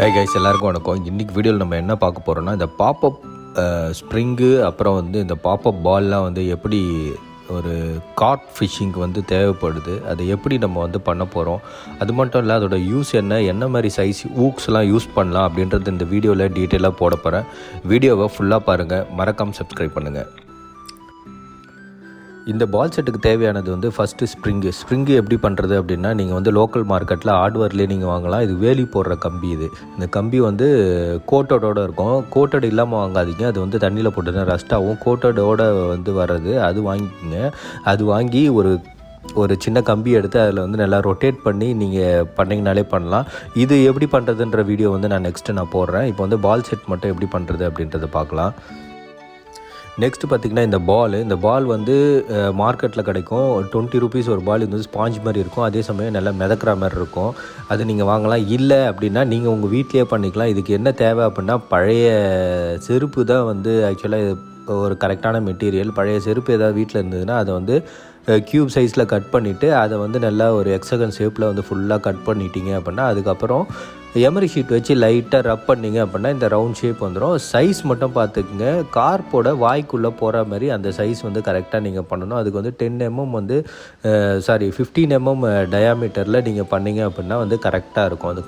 Hey guys, எல்லாருக்கும் வணக்கம். இன்றைக்கி வீடியோவில் நம்ம என்ன பார்க்க போகிறோம்னா, இந்த பாப்பப் ஸ்ப்ரிங்கு அப்புறம் இந்த பாப்பப் பால்லாம் எப்படி ஒரு கார்ப் ஃபிஷ்ஷிங்க்கு தேவைப்படுது, அதை எப்படி நம்ம பண்ண போகிறோம், அது மட்டும் இல்லை அதோட யூஸ் என்ன மாதிரி சைஸ் ஊக்ஸ்லாம் யூஸ் பண்ணலாம் அப்படின்றது இந்த வீடியோவில் டீட்டெயிலாக போட போகிறேன். வீடியோவை ஃபுல்லாக பாருங்கள், மறக்காமல் சப்ஸ்கிரைப் பண்ணுங்கள். இந்த பால் செட்டுக்கு தேவையானது ஃபஸ்ட்டு ஸ்ப்ரிங்கு எப்படி பண்ணுறது அப்படின்னா, நீங்கள் லோக்கல் மார்க்கெட்டில் ஹார்ட்வேர்லேயே நீங்கள் வாங்கலாம். இது வேலி போடுற கம்பி. இந்த கம்பி கோட்டடோடு இருக்கும். கோட்டட் இல்லாமல் வாங்காதீங்க, அது தண்ணியில் போட்டுனா ரஸ்ட் ஆகும். கோட்டடோடு வர்றது அது வாங்கிக்கோங்க. அது வாங்கி ஒரு சின்ன கம்பி எடுத்து அதில் நல்லா ரொட்டேட் பண்ணி நீங்கள் பண்ணிங்கனாலே பண்ணலாம். இது எப்படி பண்ணுறதுன்ற வீடியோ நான் நெக்ஸ்ட்டு போடுறேன். இப்போ பால் செட் மட்டும் எப்படி பண்ணுறது அப்படின்றத பார்க்கலாம். நெக்ஸ்ட்டு பார்த்திங்கன்னா, இந்த பால் மார்க்கெட்டில் கிடைக்கும். 20 ரூபீஸ் ஒரு பால். ஸ்பாஞ்ச் மாதிரி இருக்கும், அதே சமயம் நல்லா மிதக்கிற மாதிரி இருக்கும். அது நீங்கள் வாங்கலாம். இல்லை அப்படின்னா நீங்கள் உங்கள் வீட்டிலே பண்ணிக்கலாம். இதுக்கு என்ன தேவை அப்படின்னா, பழைய செருப்பு தான் ஆக்சுவலாக ஒரு கரெக்டான மெட்டீரியல். பழைய செருப்பு ஏதாவது வீட்டில் இருந்ததுன்னா அதை க்யூப் சைஸில் கட் பண்ணிவிட்டு அதை நல்லா ஒரு ஹெக்ஸகன் ஷேப்பில் ஃபுல்லாக கட் பண்ணிட்டீங்க அப்படின்னா, அதுக்கப்புறம் எமரி ஷீட் வச்சு லைட்டாக ரப் பண்ணிங்க அப்படின்னா இந்த ரவுண்ட் ஷேப் வந்துடும். சைஸ் மட்டும் பார்த்துக்குங்க, கார்ப்போட வாய்க்குள்ளே போகிற மாதிரி அந்த சைஸ் கரெக்டாக நீங்கள் பண்ணணும். அதுக்கு 10 mm 15 mm டயாமீட்டரில் நீங்கள் பண்ணிங்க அப்படின்னா கரெக்டாக இருக்கும். அது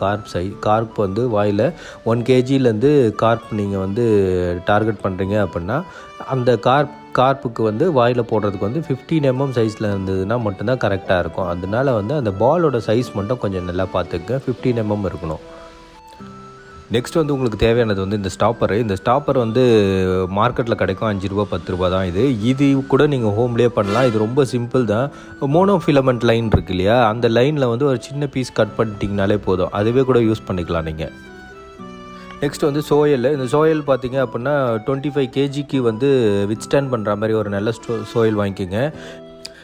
கார்ப் வாயில் 1 kgலேருந்து கார்ப் நீங்கள் டார்கெட் பண்ணுறீங்க அப்படின்னா, அந்த கார்ப்புக்கு வாயில் போடுறதுக்கு 15 mm சைஸில் இருந்ததுன்னா மட்டும்தான் கரெக்டாக இருக்கும். அதனால அந்த பாலோட சைஸ் மட்டும் கொஞ்சம் நல்லா பார்த்துக்க, 15 mm இருக்கணும். நெக்ஸ்ட் உங்களுக்கு தேவையானது இந்த ஸ்டாப்பர். இந்த ஸ்டாப்பர் மார்க்கெட்டில் கிடைக்கும். 5 ரூபா 10 ரூபா தான். இது கூட நீங்கள் ஹோம்லேயே பண்ணலாம். இது ரொம்ப சிம்பிள் தான். மோனோஃபிலமெண்ட் லைன் இருக்கு இல்லையா, அந்த லைனில் ஒரு சின்ன பீஸ் கட் பண்ணிட்டீங்கனாலே போதும். அதுவே கூட யூஸ் பண்ணிக்கலாம் நீங்கள். நெக்ஸ்ட் சோயல். இந்த சோயல் பார்த்திங்க அப்படின்னா 25 kgக்கு வித்ஸ்டாண்ட் பண்ணுற மாதிரி ஒரு நல்ல சோயல் வாங்கிக்கோங்க.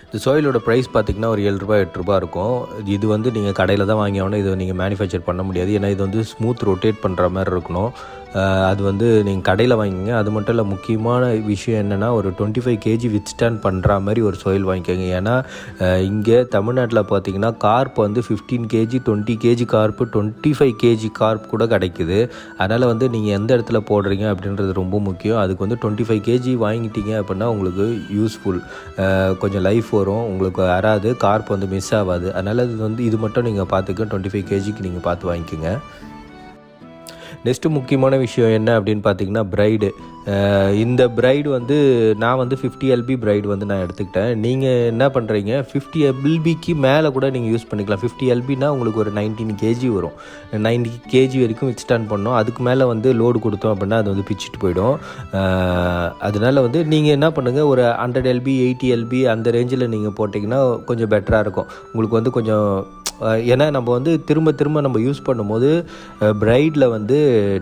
இந்த சோயிலோட ப்ரைஸ் பார்த்திங்கன்னா ஒரு 7 ரூபா 8 ரூபா இருக்கும். இது நீங்கள் கடையில் தான் வாங்கி ஆகணும். இது நீங்கள் மேனுஃபேக்சர் பண்ண முடியாது. ஏன்னா இது ஸ்மூத் ரொட்டேட் பண்ணுற மாதிரி இருக்கணும். அது நீங்கள் கடையில் வாங்கிங்க. அது மட்டும் இல்லை, முக்கியமான விஷயம் என்னென்னா, ஒரு 25 kg வித்ஸ்டாண்ட் பண்ணுற மாதிரி ஒரு சோயில் வாங்கிக்கோங்க. ஏன்னா இங்கே தமிழ்நாட்டில் பார்த்திங்கன்னா carp 15 kg 20 kg carp 25 kg carp கூட கிடைக்குது. அதனால் நீங்கள் எந்த இடத்துல போடுறீங்க அப்படின்றது ரொம்ப முக்கியம். அதுக்கு 25 kg வாங்கிட்டீங்க அப்படின்னா உங்களுக்கு யூஸ்ஃபுல், கொஞ்சம் லைஃப் வரும், உங்களுக்கு வராது, கார்ப் மிஸ் ஆகாது. அதனால் இது மட்டும் நீங்கள் பார்த்துக்க, 25 kgக்கு நீங்கள் பார்த்து வாங்கிக்கோங்க. நெக்ஸ்ட்டு முக்கியமான விஷயம் என்ன அப்படின்னு பார்த்தீங்கன்னா, ப்ரைடு. இந்த ப்ரைடு நான் 50 LB ப்ரைடு நான் எடுத்துக்கிட்டேன். நீங்கள் என்ன பண்ணுறீங்க, 50 LBக்கு மேலே கூட நீங்கள் யூஸ் பண்ணிக்கலாம். 50 LBனா உங்களுக்கு ஒரு 19 kg வரும். 90 kg வரைக்கும் வித்ஸ்டாண்ட் பண்ணோம். அதுக்கு மேலே லோடு கொடுத்தோம் அப்படின்னா அது பிச்சுட்டு போயிடும். அதனால் நீங்கள் என்ன பண்ணுங்கள், ஒரு 100 LB 80 LB அந்த ரேஞ்சில் நீங்கள் போட்டிங்கன்னா கொஞ்சம் பெட்டராக இருக்கும். உங்களுக்கு கொஞ்சம், ஏன்னா நம்ம திரும்ப நம்ம யூஸ் பண்ணும்போது ப்ரைடில்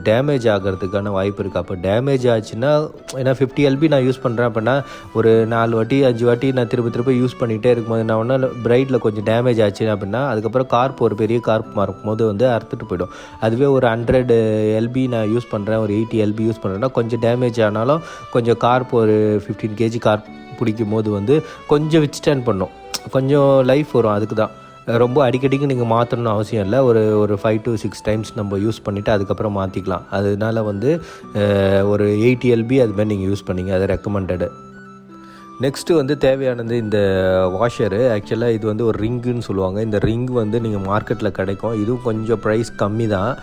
டேமேஜ் ஆகிறதுக்கான வாய்ப்பு இருக்குது. அப்போ டேமேஜ் ஆச்சுன்னா, ஏன்னா 50 LB நான் யூஸ் பண்ணுறேன் அப்படின்னா ஒரு 4 வாட்டி 5 வாட்டி நான் திரும்ப யூஸ் பண்ணிகிட்டே இருக்கும்போது நான் ஒன்றும் ப்ரைடில் கொஞ்சம் டேமேஜ் ஆச்சு அப்படின்னா, அதுக்கப்புறம் கார்ப் ஒரு பெரிய கார்ப் மாறும்போது அறுத்துட்டு போயிடும். அதுவே ஒரு 100 LB நான் யூஸ் பண்ணுறேன், ஒரு 80 LB யூஸ் பண்ணுறேன்னா கொஞ்சம் டேமேஜ் ஆனாலும் கொஞ்சம் கார்ப் ஒரு 15 kg கார்ப் பிடிக்கும் போது கொஞ்சம் வித்ஸ்டாண்ட் பண்ணும், கொஞ்சம் லைஃப் வரும். அதுக்கு தான் ரொம்ப அடிக்கடிக்கு நீங்கள் மாற்றணும்னு அவசியம் இல்லை. ஒரு 5 to 6 டைம்ஸ் நம்ம யூஸ் பண்ணிவிட்டு அதுக்கப்புறம் மாற்றிக்கலாம். அதனால ஒரு 80 LB அதுமாதிரி நீங்கள் யூஸ் பண்ணிங்க, அது ரெக்கமெண்டடு. நெக்ஸ்ட்டு தேவையானது இந்த வாஷரு. ஆக்சுவலாக இது ஒரு ரிங்குன்னு சொல்லுவாங்க. இந்த ரிங் நீங்கள் மார்க்கெட்டில் கிடைக்கும். இதுவும் கொஞ்சம் ப்ரைஸ் கம்மி தான்.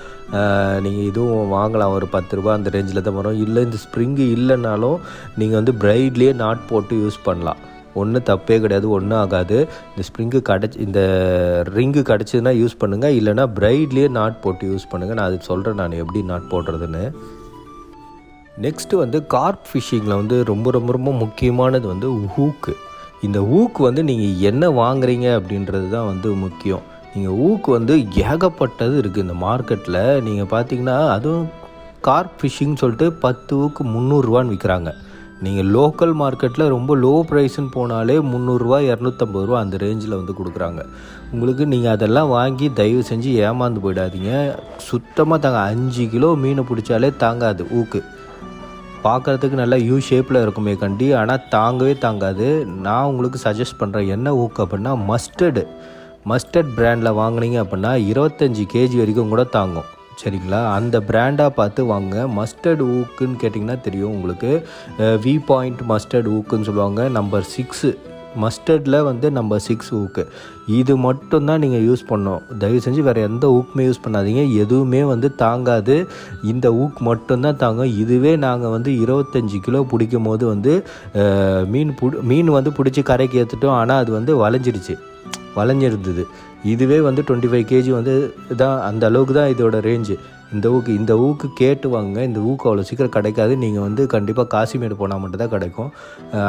நீங்கள் இதுவும் வாங்கலாம், ஒரு 10 ரூபா அந்த ரேஞ்சில் தான் வரும். இல்லை இந்த ஸ்ப்ரிங்கு இல்லைனாலும் நீங்கள் ப்ரைட்லேயே நாட் போட்டு யூஸ் பண்ணலாம். ஒன்றும் தப்பே கிடையாது, ஒன்றும் ஆகாது. இந்த ஸ்ப்ரிங்கு இந்த ரிங்கு கிடச்சிதுன்னா யூஸ் பண்ணுங்கள், இல்லைனா ப்ரைட்லேயே நாட் போட்டு யூஸ் பண்ணுங்கள். நான் அது சொல்கிறேன் நான் எப்படி நாட் போடுறதுன்னு. நெக்ஸ்ட்டு கார்ப் ஃபிஷ்ஷிங்கில் ரொம்ப ரொம்ப ரொம்ப முக்கியமானது ஹூக்கு. இந்த ஹூக்கு நீங்கள் என்ன வாங்குறீங்க அப்படின்றது தான் முக்கியம். நீங்கள் ஹூக்கு ஏகப்பட்டது இருக்குது இந்த மார்க்கெட்டில். நீங்கள் பார்த்தீங்கன்னா, அதுவும் கார்ப் ஃபிஷ்ஷிங் சொல்லிட்டு 10 ஹூக்கு 300 ரூபான்னு விற்கிறாங்க. நீங்கள் லோக்கல் மார்க்கெட்டில் ரொம்ப லோ ப்ரைஸ்ன்னு போனாலே 300 ரூபா 250 ரூபா அந்த ரேஞ்சில் கொடுக்குறாங்க உங்களுக்கு. நீங்கள் அதெல்லாம் வாங்கி தயவு செஞ்சு ஏமாந்து போயிடாதீங்க. சுத்தமாக தாங்க, 5 கிலோ மீனை பிடிச்சாலே தாங்காது ஊக்கு. பார்க்குறதுக்கு நல்லா யூ ஷேப்பில் இருக்குமே கண்டி, ஆனால் தாங்கவே தாங்காது. நான் உங்களுக்கு சஜஸ்ட் பண்ணுறேன் என்ன ஊக்கு அப்படின்னா, மஸ்டர்ட் பிராண்டில் வாங்கினீங்க அப்படின்னா 25 kg வரைக்கும் கூட தாங்கும். சரிங்களா. அந்த பிராண்டாக பார்த்து வாங்க. மஸ்டர்ட் ஊக்குன்னு கேட்டிங்கன்னா தெரியும் உங்களுக்கு. வி பாயிண்ட் மஸ்டர்ட் ஊக்குன்னு சொல்லுவாங்க. நம்பர் 6 மஸ்டர்டில் வந்து நம்பர் 6 ஊக்கு. இது மட்டும்தான் நீங்கள் யூஸ் பண்ணணும். தயவு செஞ்சு வேறு எந்த ஊக்குமே யூஸ் பண்ணாதீங்க. எதுவுமே வந்து தாங்காது. இந்த ஊக்கு மட்டும்தான் தாங்கும். இதுவே நாங்கள் வந்து 25 கிலோ பிடிக்கும் போது வந்து மீன் வந்து பிடிச்சி கரைக்கு ஏற்றுட்டோம். ஆனால் அது வந்து வளைஞ்சிருந்தது. இதுவே வந்து 25 கேஜி வந்து தான், அந்த அளவுக்கு தான் இதோட ரேஞ்சு. இந்த ஊக்கு கேட்டு வாங்க. இந்த ஊக்கு அவ்வளோ சீக்கிரம் கிடைக்காது. நீங்கள் வந்து கண்டிப்பாக காசிமேடு போனால் மட்டும்தான் கிடைக்கும்.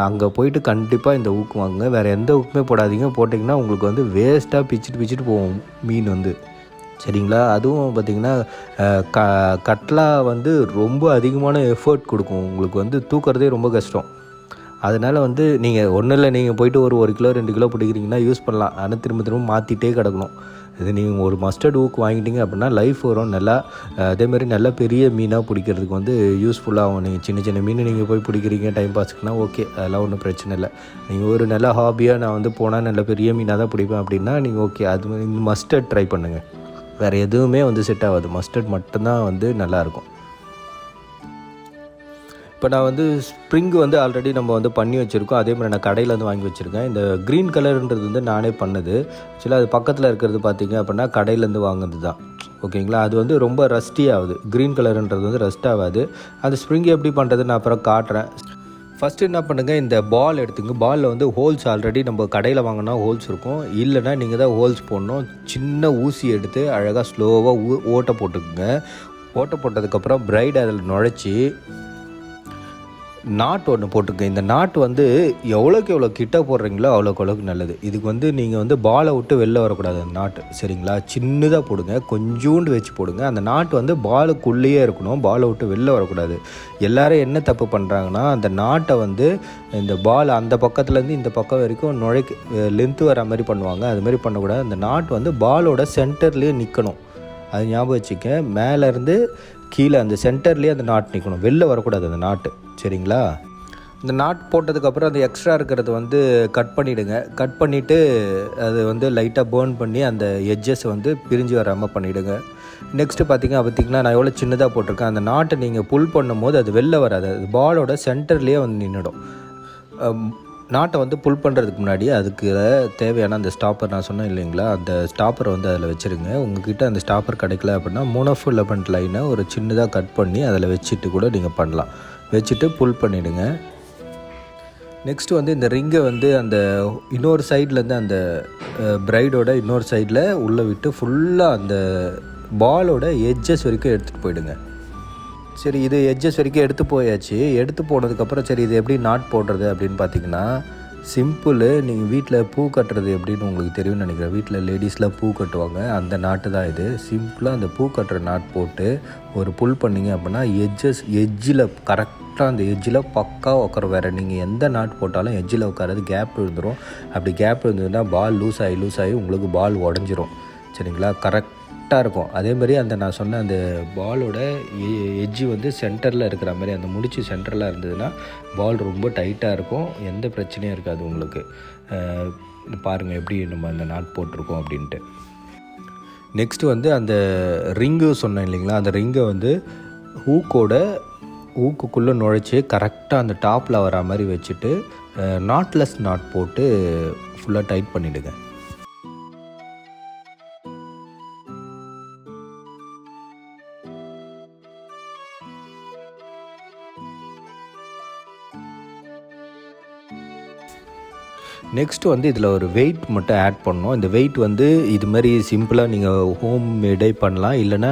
அங்கே போயிட்டு கண்டிப்பாக இந்த ஊக்கு வாங்க. வேறு எந்த ஊக்குமே போடாதீங்க. போட்டிங்கன்னா உங்களுக்கு வந்து வேஸ்ட்டாக பிச்சுட்டு போகும் மீன் வந்து. சரிங்களா. அதுவும் பார்த்திங்கன்னா கட்லா வந்து ரொம்ப அதிகமான எஃபர்ட் கொடுக்கும். உங்களுக்கு வந்து தூக்கிறதே ரொம்ப கஷ்டம். அதனால் வந்து நீங்கள் ஒன்றும் இல்லை, நீங்கள் போய்ட்டு ஒரு கிலோ 2 கிலோ பிடிக்கிறீங்கன்னா யூஸ் பண்ணலாம். ஆனால் திரும்ப மாற்றிட்டே கிடக்கணும். இது நீங்கள் ஒரு மஸ்டர்ட் ஊக்கு வாங்கிட்டீங்க அப்படின்னா லைஃப் வரும் நல்லா. அதேமாதிரி நல்ல பெரிய மீனாக பிடிக்கிறதுக்கு வந்து யூஸ்ஃபுல்லாகும். நீங்கள் சின்ன மீன் நீங்கள் போய் பிடிக்கிறீங்க டைம் பாஸுக்குன்னா ஓகே, அதெல்லாம் ஒன்றும் பிரச்சனை இல்லை. நீங்கள் ஒரு நல்ல ஹாபியாக நான் வந்து போனால் நல்ல பெரிய மீனாக தான் பிடிப்பேன் அப்படின்னா நீங்கள் ஓகே, அது இந்த மஸ்டர்ட் ட்ரை பண்ணுங்கள். வேறு எதுவுமே வந்து செட் ஆகாது. மஸ்டர்ட் மட்டும்தான் வந்து நல்லாயிருக்கும். இப்போ நான் வந்து ஸ்ப்ரிங் வந்து ஆல்ரெடி நம்ம வந்து பண்ணி வச்சுருக்கோம். அதே மாதிரி நான் கடையில் வந்து வாங்கி வச்சுருக்கேன். இந்த க்ரீன் கலருன்றது வந்து நானே பண்ணது. ஆக்சுவலாக அது பக்கத்தில் இருக்கிறது பார்த்திங்க அப்படின்னா கடையிலேருந்து வாங்குறது தான். ஓகேங்களா. அது வந்து ரொம்ப ரஸ்டி ஆகுது. க்ரீன் கலருன்றது வந்து ரஸ்ட் ஆகாது. அந்த ஸ்ப்ரிங் எப்படி பண்ணுறது நான் அப்புறம் காட்டுறேன். ஃபஸ்ட்டு என்ன பண்ணுங்கள், இந்த பால் எடுத்துங்க. பாலில் வந்து ஹோல்ஸ் ஆல்ரெடி நம்ம கடையில் வாங்கினா ஹோல்ஸ் இருக்கும். இல்லைனா நீங்கள் தான் ஹோல்ஸ் போடணும். சின்ன ஊசி எடுத்து அழகாக ஸ்லோவாக ஓட்டை போட்டுக்குங்க. ஓட்டை போட்டதுக்கப்புறம் பிரைட் அதில் நுழைச்சி நாட் ஒன்று போட்டுக்க. இந்த நாட் வந்து எவ்வளோ கிட்ட போடுறீங்களோ அவ்வளோக்கு நல்லது. இதுக்கு வந்து நீங்கள் வந்து பாலை விட்டு வெளில வரக்கூடாது அந்த நாட்டு. சரிங்களா. சின்னதாக போடுங்க, கொஞ்சோண்டு வச்சு போடுங்க. அந்த நாட்டு வந்து பாலுக்குள்ளேயே இருக்கணும், பாலை விட்டு வெளில வரக்கூடாது. எல்லோரும் என்ன தப்பு பண்ணுறாங்கன்னா, அந்த நாட்டை வந்து இந்த பால் அந்த பக்கத்துலேருந்து இந்த பக்கம் வரைக்கும் லென்த்து வர மாதிரி பண்ணுவாங்க. அது மாதிரி பண்ணக்கூடாது. அந்த நாட்டு வந்து பாலோட சென்டர்லேயே நிற்கணும். அது ஞாபகம் வச்சுக்க. மேலேருந்து கீழே அந்த சென்டர்லேயே அந்த நாட் நிற்கணும், வெளில வரக்கூடாது அந்த நாட்டு. சரிங்களா. இந்த நாட் போட்டதுக்கப்புறம் அந்த எக்ஸ்ட்ரா இருக்கிறது வந்து கட் பண்ணிவிடுங்க. கட் பண்ணிவிட்டு அது வந்து லைட்டாக பேர்ன் பண்ணி அந்த எட்ஜஸ் வந்து பிரிஞ்சு வராமல் பண்ணிவிடுங்க. நெக்ஸ்ட்டு பார்த்திங்கன்னா நான் எவ்வளோ சின்னதாக போட்டிருக்கேன். அந்த நாட்டை நீங்கள் புல் பண்ணும் போது அது வெளில வராது. அது பாலோட சென்டர்லேயே வந்து நின்றுடும். நாட்டை வந்து புல் பண்ணுறதுக்கு முன்னாடி அதுக்கு தேவையான அந்த ஸ்டாப்பர் நான் சொன்னேன் இல்லைங்களா, அந்த ஸ்டாப்பரை வந்து அதில் வச்சுருங்க. உங்கள்கிட்ட அந்த ஸ்டாப்பர் கிடைக்கல அப்படின்னா மோனோஃபிலமெண்ட் லைனை ஒரு சின்னதாக கட் பண்ணி அதில் வச்சுட்டு கூட நீங்கள் பண்ணலாம். வச்சுட்டு புல் பண்ணிவிடுங்க. நெக்ஸ்ட்டு வந்து இந்த ரிங்கை வந்து அந்த இன்னொரு சைட்லேருந்து அந்த பிரைடோட இன்னொரு சைடில் உள்ளே விட்டு ஃபுல்லாக அந்த பாலோட எட்ஜஸ் வரைக்கும் எடுத்துகிட்டு போயிடுங்க. சரி, இது எட்ஜஸ் வரைக்கும் எடுத்து போயாச்சு. எடுத்து போனதுக்கப்புறம் சரி இது எப்படி நாட் போடுறது அப்படின்னு பார்த்தீங்கன்னா சிம்பிள். நீங்கள் வீட்டில் பூ கட்டுறது எப்படின்னு உங்களுக்கு தெரியும்னு நினைக்கிறேன். வீட்டில் லேடிஸ்லாம் பூ கட்டுவாங்க, அந்த நாட்டு தான் இது. சிம்பிளாக அந்த பூ கட்டுற நாட் போட்டு ஒரு புல் பண்ணிங்க அப்படின்னா எட்ஜில் கரெக்டாக அந்த எட்ஜில் பக்கா உட்கார. வேறு நீங்கள் எந்த நாட் போட்டாலும் எட்ஜில் உட்காராது, கேப் விழுந்துடும். அப்படி கேப் விழுந்ததுன்னா பால் லூஸ் ஆகி உங்களுக்கு பால் உடஞ்சிரும். சரிங்களா. கரெக்டாக இருக்கும். அதே மாதிரி அந்த நான் சொன்ன அந்த பாலோட எட்ஜு வந்து சென்டரில் இருக்கிற மாதிரி அந்த முடிச்சு சென்டரில் இருந்ததுன்னா பால் ரொம்ப டைட்டாக இருக்கும், எந்த பிரச்சனையும் இருக்காது உங்களுக்கு. பாருங்கள் எப்படி நம்ம அந்த நாட் போட்டிருக்கோம் அப்படின்ட்டு. நெக்ஸ்ட்டு வந்து அந்த ரிங்கு சொன்னேன் இல்லைங்களா, அந்த ரிங்கை வந்து ஊக்குக்குள்ளே நுழைச்சி கரெக்டாக அந்த டாப்பில் வர மாதிரி வச்சுட்டு நாட்லெஸ் நாட் போட்டு ஃபுல்லாக டைட் பண்ணிவிடுங்க. நெக்ஸ்ட்டு வந்து இதில் ஒரு வெயிட் மட்டும் ஆட் பண்ணணும். இந்த வெயிட் வந்து இது மாதிரி சிம்பிளாக நீங்கள் ஹோம் மேடே பண்ணலாம். இல்லைனா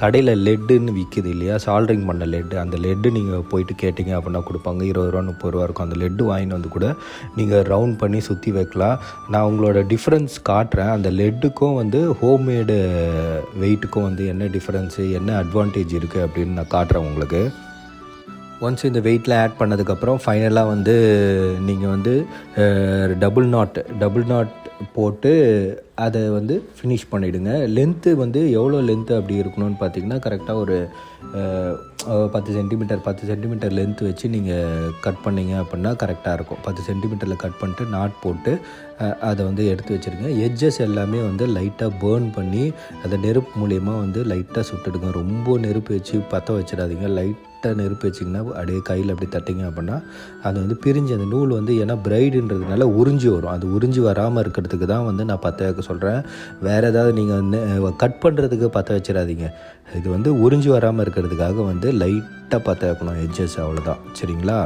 கடையில் லெட்டுன்னு விற்கிது இல்லையா, சால்ட்ரிங் பண்ண லெட்டு, அந்த லெட்டு நீங்கள் போயிட்டு கேட்டிங்க அப்படின்னா கொடுப்பாங்க. 20 ரூபா 30 ரூபா இருக்கும். அந்த லெட்டு வாங்கிட்டு வந்து கூட நீங்கள் ரவுண்ட் பண்ணி சுற்றி வைக்கலாம். நான் உங்களோட டிஃப்ரென்ஸ் காட்டுறேன். அந்த லெட்டுக்கும் வந்து ஹோம்மேடு வெயிட்டுக்கும் வந்து என்ன டிஃப்ரென்ஸு, என்ன அட்வான்டேஜ் இருக்குது அப்படின்னு நான் காட்டுறேன் உங்களுக்கு. ஒன்ஸ் இந்த வெயிட்லாம் ஆட் பண்ணதுக்கப்புறம் ஃபைனலாக வந்து நீங்கள் வந்து டபுள் நாட் போட்டு அதை வந்து ஃபினிஷ் பண்ணிவிடுங்க. லென்த்து வந்து எவ்வளோ லென்த்து அப்படி இருக்கணும்னு பார்த்தீங்கன்னா கரெக்டாக ஒரு 10 சென்டிமீட்டர் லென்த்து வச்சு நீங்கள் கட் பண்ணிங்க அப்படின்னா கரெக்டாக இருக்கும். 10 சென்டிமீட்டரில் கட் பண்ணிட்டு நாட் போட்டு அதை வந்து எடுத்து வச்சுருங்க. எட்ஜஸ் எல்லாமே வந்து லைட்டாக பேர்ன் பண்ணி அதை நெருப்பு மூலிமா வந்து லைட்டாக சுட்டுடுங்க. ரொம்ப நெருப்பு வச்சு பற்ற வச்சிடாதீங்க. லைட்டாக நெருப்பு வச்சிங்கன்னா அப்படியே கையில் அப்படி தட்டிங்க அப்படின்னா அது வந்து பிரிஞ்சு அந்த நூல் வந்து ஏன்னா பிரைடுன்றதுனால உறிஞ்சி வரும். அது உறிஞ்சி வராமல் இருக்கிறதுக்கு தான் வந்து நான் பற்ற வைக்க சொல்கிறேன். வேறு ஏதாவது நீங்கள் கட் பண்ணுறதுக்கு பற்ற வச்சிடாதீங்க. இது வந்து உறிஞ்சி வராமல் இருக்கிறதுக்காக வந்து லைட்டாக பற்ற வைக்கணும் எட்ஜஸ், அவ்வளோதான். சரிங்களா?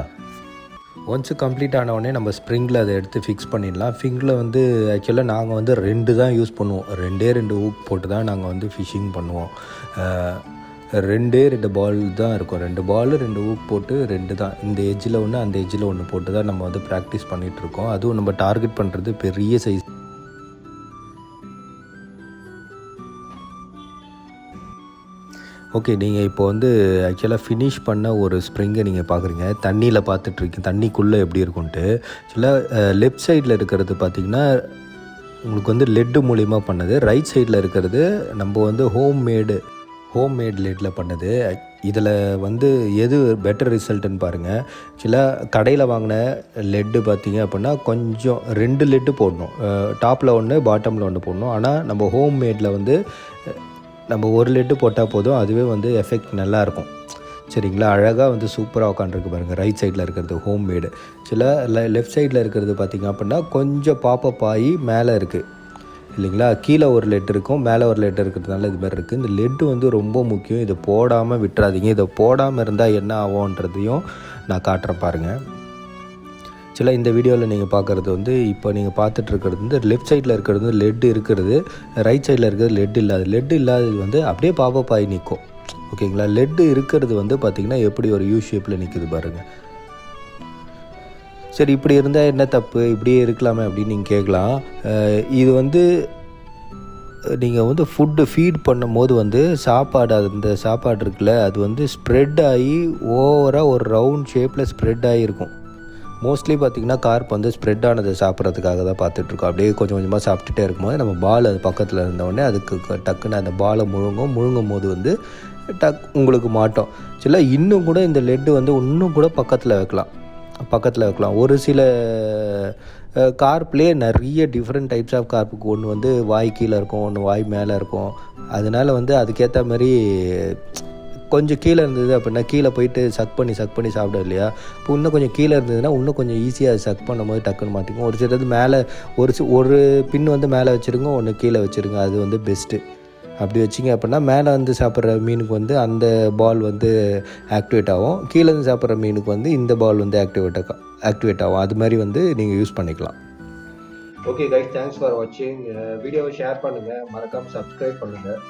ஒன்ஸ் கம்ப்ளீட் ஆனவுடனே நம்ம ஸ்ப்ரிங்கில் அதை எடுத்து ஃபிக்ஸ் பண்ணிடலாம். ஃபிங்கில் வந்து ஆக்சுவலாக நாங்கள் வந்து 2 தான் யூஸ் பண்ணுவோம். 2 ஊக் போட்டு தான் நாங்கள் வந்து ஃபிஷ்ஷிங் பண்ணுவோம். 2 பால் தான் இருக்கும். 2 பால் 2 ஊக் போட்டு 2 தான். இந்த எட்ஜில் ஒன்று அந்த எட்ஜில் ஒன்று போட்டு தான் நம்ம வந்து ப்ராக்டிஸ் பண்ணிகிட்ருக்கோம். அதுவும் நம்ம டார்கெட் பண்ணுறது பெரிய சைஸ். ஓகே, நீங்கள் இப்போ வந்து ஆக்சுவலாக ஃபினிஷ் பண்ண ஒரு ஸ்ப்ரிங்கை நீங்கள் பார்க்குறீங்க. தண்ணியில் பார்த்துட்ருக்கீங்க தண்ணிக்குள்ளே எப்படி இருக்குன்ட்டு. ஆக்சுவலாக லெஃப்ட் சைடில் இருக்கிறது பார்த்திங்கன்னா உங்களுக்கு வந்து லெட்டு மூலிமா பண்ணது. ரைட் சைடில் இருக்கிறது நம்ம வந்து ஹோம்மேட் லெட்டில் பண்ணது. இதில் வந்து எது பெட்டர் ரிசல்ட்டுன்னு பாருங்கள். ஆக்சுவலாக கடையில் வாங்கின லெட்டு பார்த்திங்க அப்படின்னா கொஞ்சம் 2 லெட்டு போடணும். டாப்பில் ஒன்று பாட்டமில் ஒன்று போடணும். ஆனால் நம்ம ஹோம்மேடில் வந்து நம்ம 1 லெட்டு போட்டால் போதும். அதுவே வந்து எஃபெக்ட் நல்லாயிருக்கும். சரிங்களா? அழகாக வந்து சூப்பராக உட்காந்துருக்கு பாருங்கள். ரைட் சைடில் இருக்கிறது ஹோம்மேடு. சில லெஃப்ட் சைடில் இருக்கிறது பார்த்திங்க அப்படின்னா கொஞ்சம் பாப்பப் ஆகி மேலே இருக்குது இல்லைங்களா? கீழே ஒரு லெட் இருக்கும், மேலே ஒரு லெட் இருக்கிறதுனால இது மாதிரி இருக்குது. இந்த லெட்டு வந்து ரொம்ப முக்கியம். இதை போடாமல் விட்டுறாதீங்க. இதை போடாமல் இருந்தால் என்ன ஆகும்ன்றதையும் நான் காட்டுறேன் பாருங்கள். ஆக்சுவலாக இந்த வீடியோவில் நீங்கள் பார்க்குறது வந்து இப்போ நீங்கள் பார்த்துட்ருக்கிறது வந்து லெஃப்ட் சைடில் இருக்கிறது வந்து லெட் இருக்கிறது, ரைட் சைடில் இருக்கிறது லெட் இல்லாதது வந்து அப்படியே பாப்பப் ஆகி நிற்கும். ஓகேங்களா? லெட்டு இருக்கிறது வந்து பார்த்திங்கன்னா எப்படி ஒரு யூ ஷேப்பில் நிற்குது பாருங்கள். சரி, இப்படி இருந்தால் என்ன தப்பு, இப்படியே இருக்கலாமே அப்படின்னு நீங்கள் கேட்கலாம். இது வந்து நீங்கள் வந்து ஃபீட் பண்ணும் போது வந்து அந்த சாப்பாடு இருக்குல்ல, அது வந்து ஸ்ப்ரெட் ஆகி ஓவராக ஒரு ரவுண்ட் ஷேப்பில் ஸ்ப்ரெட் ஆகிருக்கும். மோஸ்ட்லி பார்த்திங்கன்னா கார்ப் வந்து ஸ்ப்ரெட் ஆனதை சாப்பிட்றதுக்காக தான் பார்த்துட்ருக்கோம். அப்படியே கொஞ்சம் கொஞ்சமாக சாப்பிட்டுட்டே இருக்கும்போது நம்ம பால் அது பக்கத்தில் இருந்தோடனே அதுக்கு டக்குன்னு அந்த பாலை முழுங்கும் போது வந்து உங்களுக்கு மாட்டோம். சில இன்னும் கூட இந்த லெட்டு வந்து இன்னும் கூட பக்கத்தில் வைக்கலாம். ஒரு சில கார்ப்லேயே நிறைய டிஃப்ரெண்ட் டைப்ஸ் ஆஃப் கார்ப்புக்கு ஒன்று வந்து வாய் கீழே இருக்கும், ஒன்று வாய் மேலே இருக்கும். அதனால் வந்து அதுக்கேற்ற மாதிரி கொஞ்சம் கீழே இருந்தது அப்படின்னா கீழே போயிட்டு சக் பண்ணி சாப்பிடும் இல்லையா? இப்போ இன்னும் கொஞ்சம் கீழே இருந்ததுன்னா இன்னும் கொஞ்சம் ஈஸியாக சக் பண்ணும்போது டக்குன்னு மாற்றிக்கும். ஒரு சிலது மேலே ஒரு பின் வந்து மேலே வச்சுருங்க, ஒன்று கீழே வச்சுருங்க. அது வந்து பெஸ்ட்டு. அப்படி வச்சிங்க அப்படின்னா மேலே வந்து சாப்பிட்ற மீனுக்கு வந்து அந்த பால் வந்து ஆக்டிவேட் ஆகும், கீழே இருந்து சாப்பிட்ற மீனுக்கு வந்து இந்த பால் வந்து ஆக்டிவேட் ஆகும். அது மாதிரி வந்து நீங்கள் யூஸ் பண்ணிக்கலாம். ஓகே கைஸ், தேங்க்ஸ் ஃபார் வாட்சிங். வீடியோவை ஷேர் பண்ணுங்கள், மறக்காமல் சப்ஸ்கிரைப் பண்ணுங்கள்.